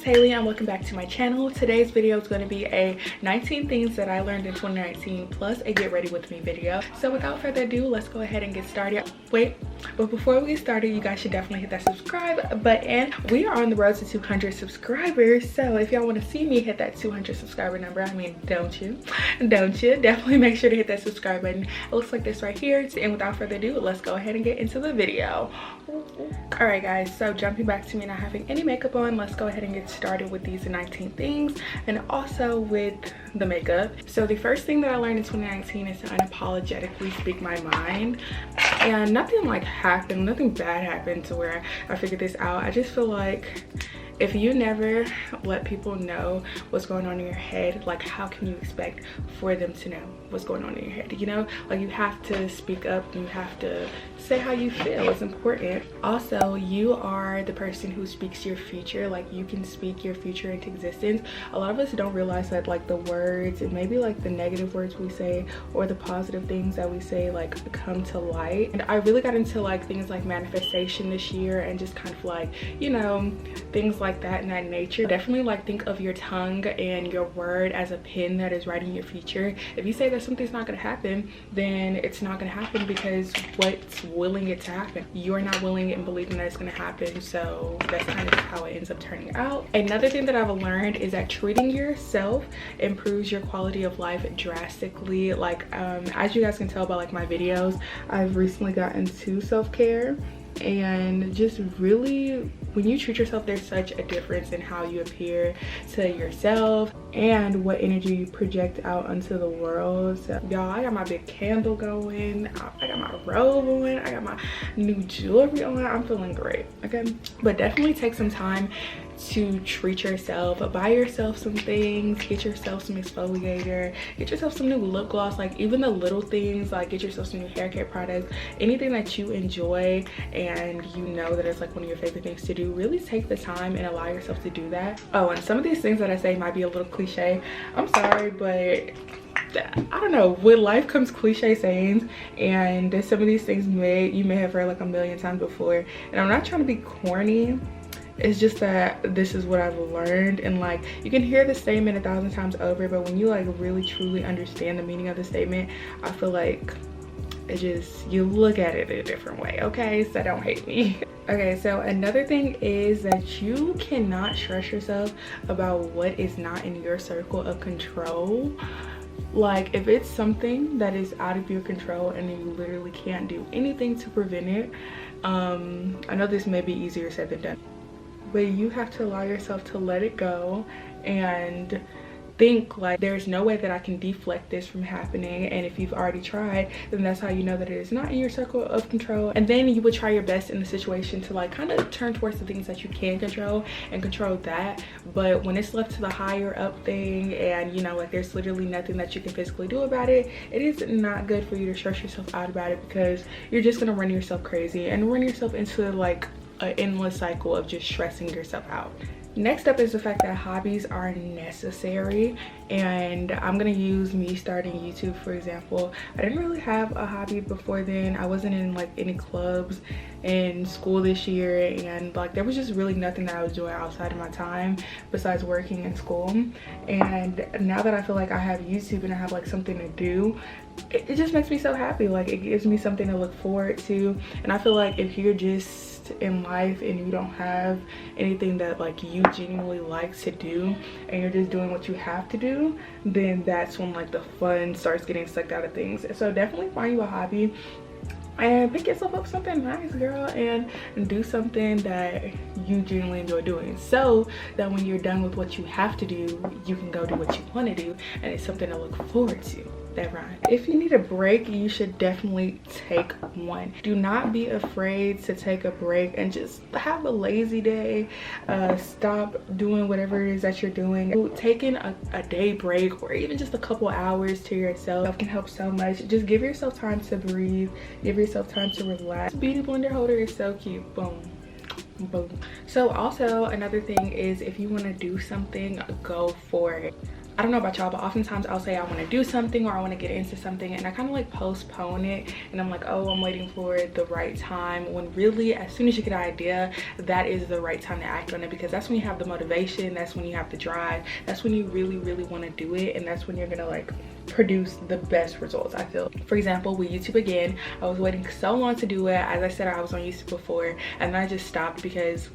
Hailey and welcome back to my channel. Today's video is going to be a 19 things that I learned in 2019 plus a get ready with me video. So without further ado, let's go ahead and get started. Wait, but before we get started, you guys should definitely hit that subscribe button. We are on the road to 200 subscribers, so if y'all want to see me hit that 200 subscriber number, I mean, don't you definitely make sure to hit that subscribe button. It looks like this right here. And without further ado, let's go ahead and get into the video. All right guys, so jumping back to me not having any makeup on, let's go ahead and get started with these 19 things and also with the makeup. So the first thing that I learned in 2019 is to unapologetically speak my mind. And nothing like happened, nothing bad happened to where I figured this out. I just feel like if you never let people know what's going on in your head, like how can you expect for them to know what's going on in your head? You know, like you have to speak up and you have to say how you feel. It's important. Also, you are the person who speaks your future. Like you can speak your future into existence. A lot of us don't realize that like the words and maybe like the negative words we say or the positive things that we say like come to light. And I really got into like things like manifestation this year and just kind of like, you know, things like that in that nature. Definitely like think of your tongue and your word as a pen that is writing your future. If you say that something's not going to happen, then it's not going to happen because what's willing it to happen? You're not willing it and believing that it's going to happen. So that's kind of how it ends up turning out. Another thing that I've learned is that treating yourself improves your quality of life drastically. Like as you guys can tell by like my videos, I've recently gotten into self-care. And just really, when you treat yourself, there's such a difference in how you appear to yourself and what energy you project out onto the world. So y'all, I got my big candle going, I got my robe on, I got my new jewelry on. I'm feeling great, okay? But definitely take some time to treat yourself. Buy yourself some things, get yourself some exfoliator, get yourself some new lip gloss, like even the little things, like get yourself some new hair care products, anything that you enjoy and you know that it's like one of your favorite things to do. Really take the time and allow yourself to do that. Oh, and some of these things that I say might be a little cliche. I'm sorry, but I don't know, with life comes cliche sayings, and some of these things you may have heard like a million times before, and I'm not trying to be corny. It's just that this is what I've learned, and like you can hear the statement 1,000 times over, but when you like really truly understand the meaning of the statement, I feel like it just, you look at it a different way, okay? So don't hate me. Okay, so another thing is that you cannot stress yourself about what is not in your circle of control. Like if it's something that is out of your control and you literally can't do anything to prevent it, I know this may be easier said than done, but you have to allow yourself to let it go and think like there's no way that I can deflect this from happening. And if you've already tried, then that's how you know that it is not in your circle of control. And then you would try your best in the situation to like kind of turn towards the things that you can control and control that. But when it's left to the higher up thing and you know like there's literally nothing that you can physically do about it, it is not good for you to stress yourself out about it, because you're just gonna run yourself crazy and run yourself into like an endless cycle of just stressing yourself out. Next up is the fact that hobbies are necessary, and I'm gonna use me starting YouTube for example. I didn't really have a hobby before then. I wasn't in like any clubs in school this year, and like there was just really nothing that I was doing outside of my time besides working in school. And now that I feel like I have YouTube and I have like something to do, it just makes me so happy. Like it gives me something to look forward to. And I feel like if you're just in life and you don't have anything that like you genuinely like to do and you're just doing what you have to do, then that's when like the fun starts getting sucked out of things. So definitely find you a hobby and pick yourself up something nice, girl, and do something that you genuinely enjoy doing, so that when you're done with what you have to do, you can go do what you want to do and it's something to look forward to. That rhyme. If you need a break, you should definitely take one. Do not be afraid to take a break and just have a lazy day. Stop doing whatever it is that you're doing. Taking a day break or even just a couple hours to yourself can help so much. Just give yourself time to breathe, give yourself time to relax. Beauty blender holder is so cute. Boom, boom. So also another thing is, if you want to do something, go for it. I don't know about y'all, but oftentimes I'll say I want to do something or I want to get into something, and I kind of like postpone it, and I'm like, oh, I'm waiting for the right time, when really as soon as you get an idea, that is the right time to act on it, because that's when you have the motivation, that's when you have the drive, that's when you really want to do it, and that's when you're gonna like produce the best results, I feel. For example, with YouTube again, I was waiting so long to do it. As I said, I was on YouTube before, and then I just stopped because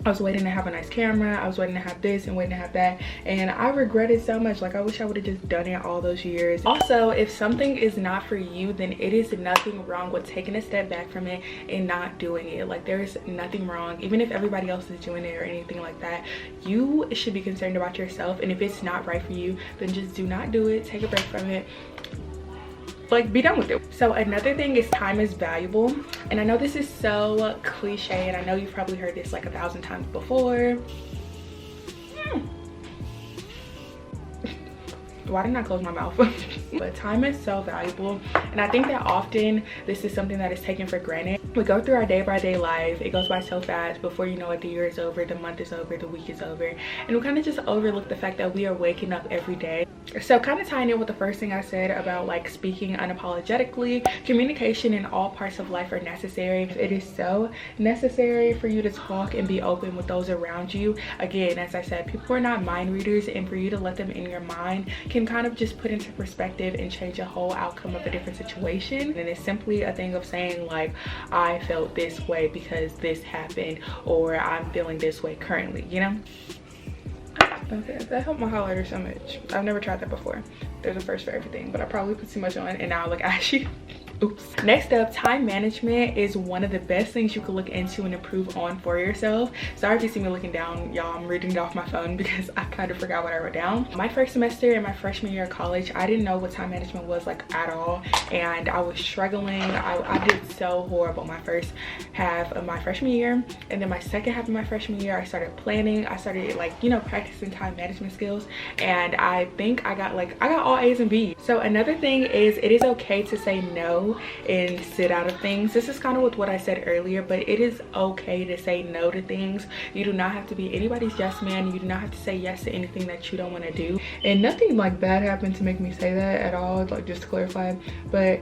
I was waiting to have a nice camera, I was waiting to have this and waiting to have that, and I regret it so much. Like, I wish I would have just done it all those years. Also, if something is not for you, then it is nothing wrong with taking a step back from it and not doing it. Like, there's nothing wrong, even if everybody else is doing it or anything like that. You should be concerned about yourself, and if it's not right for you, then just do not do it. Take a break from it, like, be done with it. So another thing is time is valuable, and I know this is so cliche, and I know you've probably heard this like 1,000 times before. Why didn't I close my mouth? But time is so valuable, and I think that often this is something that is taken for granted. We go through our day-by-day life, it goes by so fast. Before you know it, the year is over, the month is over, the week is over, and we kind of just overlook the fact that we are waking up every day. So kind of tying in with the first thing I said about like speaking unapologetically, communication in all parts of life are necessary. It is so necessary for you to talk and be open with those around you. Again, as I said, people are not mind readers, and for you to let them in your mind can kind of just put into perspective and change a whole outcome of a different situation. And it's simply a thing of saying like, I felt this way because this happened, or I'm feeling this way currently, you know? Okay, that helped my highlighter so much. I've never tried that before. There's a first for everything, but I probably put too much on, and now I look ashy. Oops. Next up, time management is one of the best things you can look into and improve on for yourself. Sorry if you see me looking down, y'all. I'm reading it off my phone because I kind of forgot what I wrote down. My first semester in my freshman year of college, I didn't know what time management was like at all, and I was struggling. I did so horrible my first half of my freshman year, and then my second half of my freshman year, I started planning. I started like, you know, practicing time management skills, and I think I got all A's and B's. So another thing is, it is okay to say no and sit out of things. This is kind of with what I said earlier, but it is okay to say no to things. You do not have to be anybody's yes man. You do not have to say yes to anything that you don't want to do. And nothing like bad happened to make me say that at all, like, just to clarify. But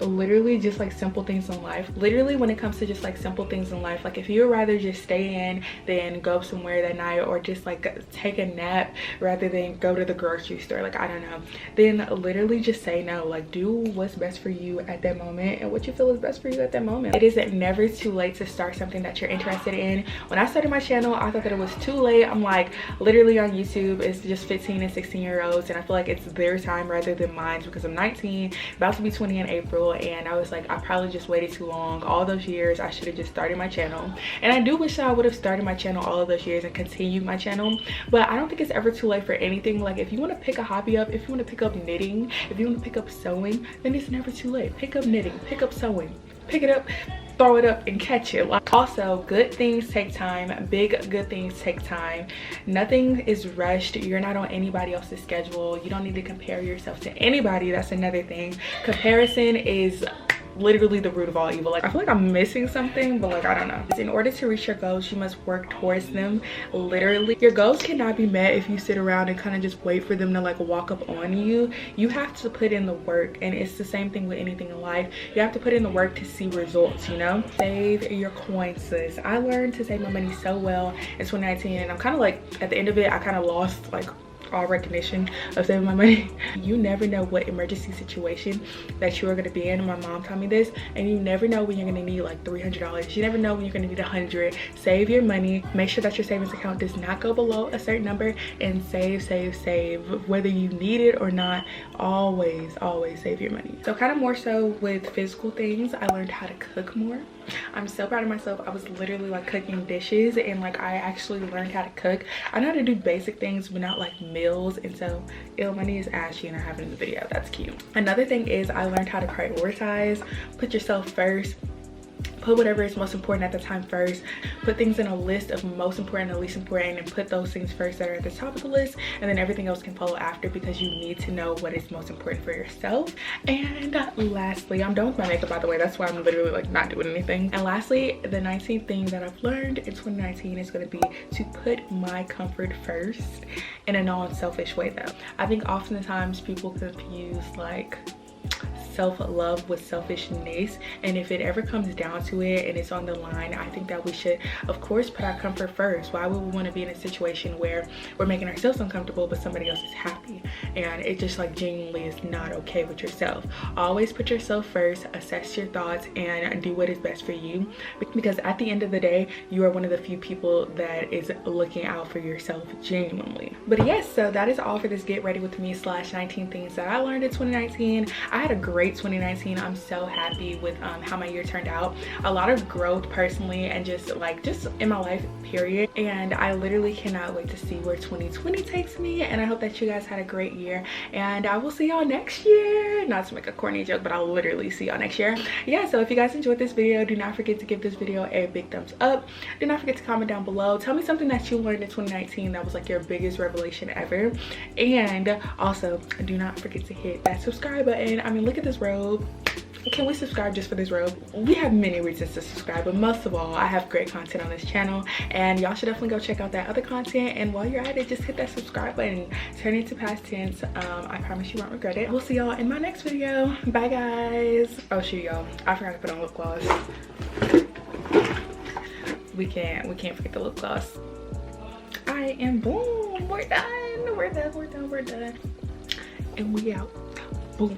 literally just like simple things in life, literally when it comes to just like simple things in life, like if you would rather just stay in than go somewhere that night, or just like take a nap rather than go to the grocery store, like, I don't know, then literally just say no. Like, do what's best for you at that moment and what you feel is best for you at that moment. It is never too late to start something that you're interested in. When I started my channel, I thought that it was too late. I'm like, literally on YouTube, it's just 15 and 16-year-olds, and I feel like it's their time rather than mine, because I'm 19, about to be 20 in April, and I was like, I probably just waited too long. All those years, I should have just started my channel. And I do wish that I would have started my channel all of those years and continued my channel, but I don't think it's ever too late for anything. Like, if you want to pick a hobby up, if you want to pick up knitting, if you want to pick up sewing, then it's never too late. Pick up knitting, pick up sewing, pick it up, throw it up and catch it. Also, good things take time. Big good things take time. Nothing is rushed. You're not on anybody else's schedule. You don't need to compare yourself to anybody. That's another thing. Comparison is literally the root of all evil. Like, I feel like I'm missing something, but like, I don't know. In order to reach your goals, you must work towards them. Literally, your goals cannot be met if you sit around and kind of just wait for them to like walk up on you. You have to put in the work, and it's the same thing with anything in life. You have to put in the work to see results, you know? Save your coins, sis. I learned to save my money so well in 2019, and I'm kind of like, at the end of it, I kind of lost like all recognition of saving my money. You never know what emergency situation that you are going to be in. My mom taught me this, and you never know when you're going to need like $300. You never know when you're going to need $100. Save your money. Make sure that your savings account does not go below a certain number, and save, save, save. Whether you need it or not, always save your money. So kind of more so with physical things, I learned how to cook more. I'm so proud of myself. I was literally like cooking dishes, and like I actually learned how to cook. I know how to do basic things, but not like meals. And so, my knee is ashy and I have it in the video. That's cute. Another thing is, I learned how to prioritize. Put yourself first. put whatever is most important at the time first. Put things in a list of most important and least important, and put those things first that are at the top of the list, and then everything else can follow after, because you need to know what is most important for yourself. And lastly, I'm done with my makeup, by the way. That's why I'm literally like not doing anything. And lastly, the 19th thing that I've learned in 2019 is going to be to put my comfort first, in a non-selfish way though. I think oftentimes people confuse like self-love with selfishness, and if it ever comes down to it and it's on the line, I think that we should of course put our comfort first. Why would we want to be in a situation where we're making ourselves uncomfortable but somebody else is happy? And it just like genuinely is not okay with yourself. Always put yourself first, assess your thoughts, and do what is best for you, because at the end of the day, you are one of the few people that is looking out for yourself genuinely. But yes, so that is all for this get ready with me / 19 things that I learned in 2019. I had a great 2019. I'm so happy with how my year turned out. A lot of growth personally, and just in my life period, and I literally cannot wait to see where 2020 takes me. And I hope that you guys had a great year, and I will see y'all next year. Not to make a corny joke, but I'll literally see y'all next year. Yeah, so if you guys enjoyed this video, do not forget to give this video a big thumbs up. Do not forget to comment down below. Tell me something that you learned in 2019 that was like your biggest revelation ever. And also do not forget to hit that subscribe button. I mean, look at this robe. Can we subscribe just for this robe? We have many reasons to subscribe, but most of all, I have great content on this channel, and y'all should definitely go check out that other content. And while you're at it, just hit that subscribe button, turn it to past tense. I promise you won't regret it. We'll see y'all in my next video. Bye guys. Oh shoot, y'all, I forgot to put on lip gloss. We can't forget the lip gloss. I am boom. We're done. And we out. Boom.